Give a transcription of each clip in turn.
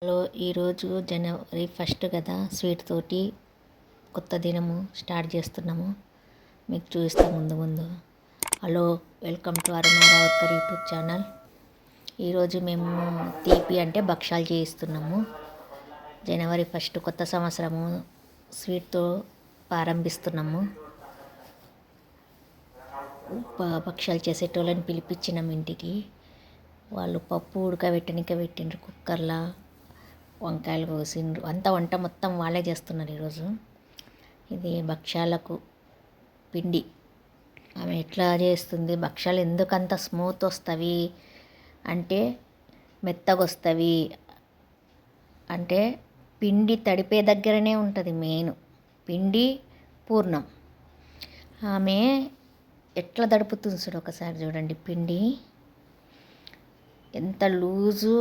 Hello, ఈరోజు జనవరి 1 కదా, sweet తోటి కొత్త దినము స్టార్ట్ చేస్తున్నాము. మీకు చూపిస్తా ముందు ముందు. హలో, వెల్కమ్ టు అరుణారావుకర్ యూట్యూబ్ ఛానల్. ఈరోజు మేము తీపి అంటే భక్షాలు చేయిస్తున్నాము. జనవరి 1 కొత్త సంవత్సరము స్వీట్తో ప్రారంభిస్తున్నాము. భక్షాలు చేసేటోళ్ళని పిలిపించినాం ఇంటికి. వాళ్ళు పప్పు ఉడకబెట్టనిక పెట్టిండ్రు కుక్కర్లా, వంకాయలు కోసిండ్రు. అంతా వంట మొత్తం వాళ్ళే చేస్తున్నారు ఈరోజు. ఇది భక్షాలకు పిండి. ఆమె ఎట్లా చేస్తుంది, భక్షాలు ఎందుకంత స్మూత్ వస్తవి అంటే, మెత్తగా వస్తవి అంటే పిండి తడిపే దగ్గరనే ఉంటుంది మెయిన్. పిండి పూర్ణం. ఆమె ఎట్లా తడుపుతుంది చూడు, ఒకసారి చూడండి. పిండి ఎంత లూజు.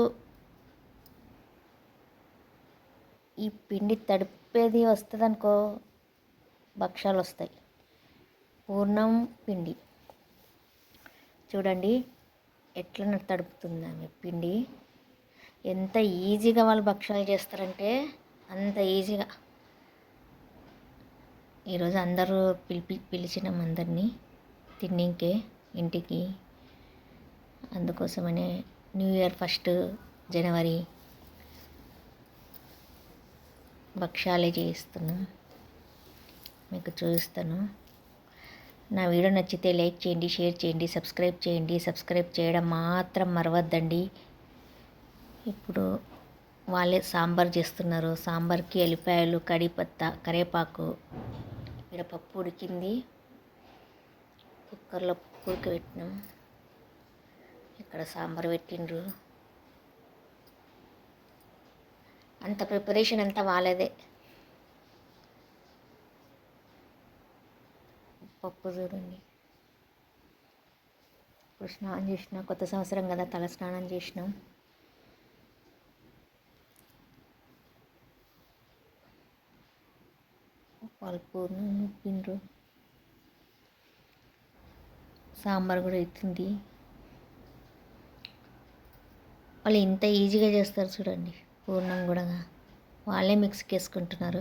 ఈ పిండి తడిపేది వస్తుంది అనుకో, భక్షాలు వస్తాయి. పూర్ణం పిండి చూడండి ఎట్లా తడుపుతుంది ఆమె పిండి. ఎంత ఈజీగా వాళ్ళు భక్షాలు చేస్తారంటే అంత ఈజీగా. ఈరోజు అందరూ పిలిచినాం అందరినీ తిన్నింకే ఇంటికి. అందుకోసమనే న్యూ ఇయర్ 1 జనవరి భక్షాలే చేయిస్తున్నాం. మీకు చూపిస్తాను. నా వీడియో నచ్చితే లైక్ చేయండి, షేర్ చేయండి, సబ్స్క్రైబ్ చేయండి. సబ్స్క్రైబ్ చేయడం మాత్రం మరవద్దండి. ఇప్పుడు వాళ్ళే సాంబార్ చేస్తున్నారు. సాంబార్కి ఎల్లిపాయలు, కడిపత్త, కరివేపాకు. ఇక్కడ పప్పు ఉడికింది, కుక్కర్లో పప్పు ఉడకబెట్టినాం. ఇక్కడ సాంబార్ పెట్టిండ్రు. అంత ప్రిపరేషన్ అంతా వాళ్ళదే. పప్పు చూడండి. ఇప్పుడు స్నానం చేసినా, కొత్త సంవత్సరం కదా, తల స్నానం చేసినాం. పూర్ణం నింపిండ్రు. సాంబార్ కూడా అవుతుంది. వాళ్ళు ఇంత ఈజీగా చేస్తారు చూడండి. పూర్ణం కూడా వాళ్ళే మిక్స్కి వేసుకుంటున్నారు.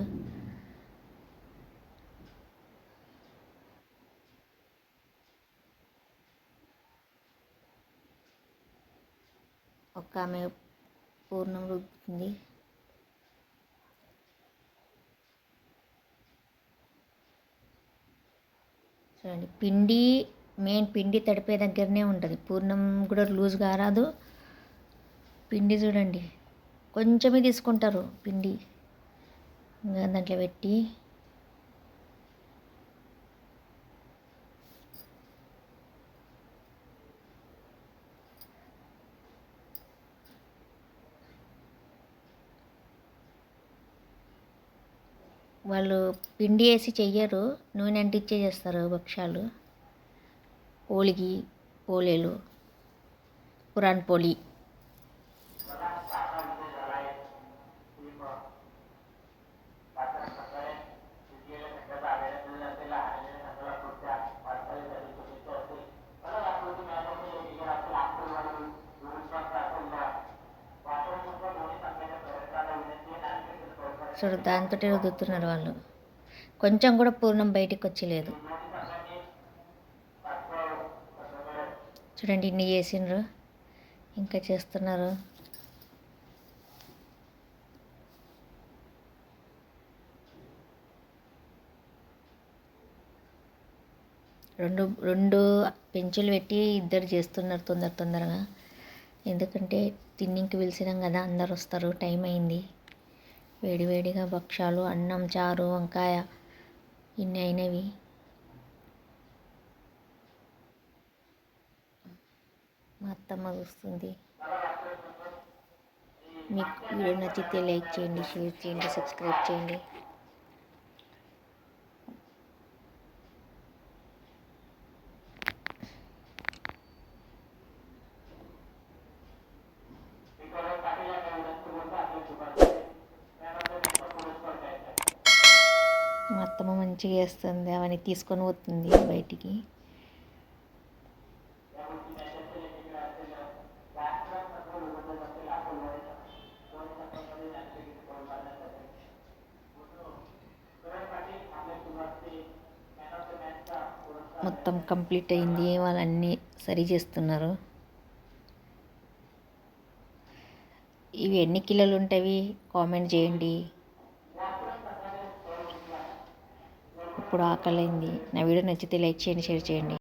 ఒక ఆమె పూర్ణం రుబ్బుతుంది. చూడండి, పిండి మెయిన్ పిండి తడిపే దగ్గరనే ఉంటుంది. పూర్ణం కూడా లూజ్ కారాదు. పిండి చూడండి కొంచెమే తీసుకుంటారు పిండి. ఇంకా దాంట్లో పెట్టి వాళ్ళు పిండి వేసి చెయ్యరు, నూనె అంటించే చేస్తారు భక్షాలు. పోలిగి, పోలేలు, పురాణ్ పోలి. చూడు దాంతో రుద్దుతున్నారు వాళ్ళు. కొంచెం కూడా పూర్ణం బయటికి వచ్చలేదు. చూడండి ఇన్ని చేసిండ్రు, ఇంకా చేస్తున్నారు. రెండు పెంచులు పెట్టి ఇద్దరు చేస్తున్నారు తొందరగా. ఎందుకంటే తిన్నింకి పిలిచినాం కదా, అందరు వస్తారు, టైం అయింది. వేడివేడిగా భక్షాలు, అన్నం, చారు, వంకాయ ఇన్ని అయినవి. మా అత్తమ్మ చూస్తుంది. మీకు వీడియో నచ్చితే లైక్ చేయండి, షేర్ చేయండి, సబ్స్క్రైబ్ చేయండి. మా అత్తమ్మ మంచిగా చేస్తుంది. అవన్నీ తీసుకొని పోతుంది బయటికి. మొత్తం కంప్లీట్ అయింది, వాళ్ళన్నీ సరి చేస్తున్నారు. ఇవి ఎన్ని కిలోలు ఉంటాయి కామెంట్ చేయండి. ఇప్పుడు ఆకలైంది. నా వీడియో నచ్చితే లైక్ చేయండి, షేర్ చేయండి.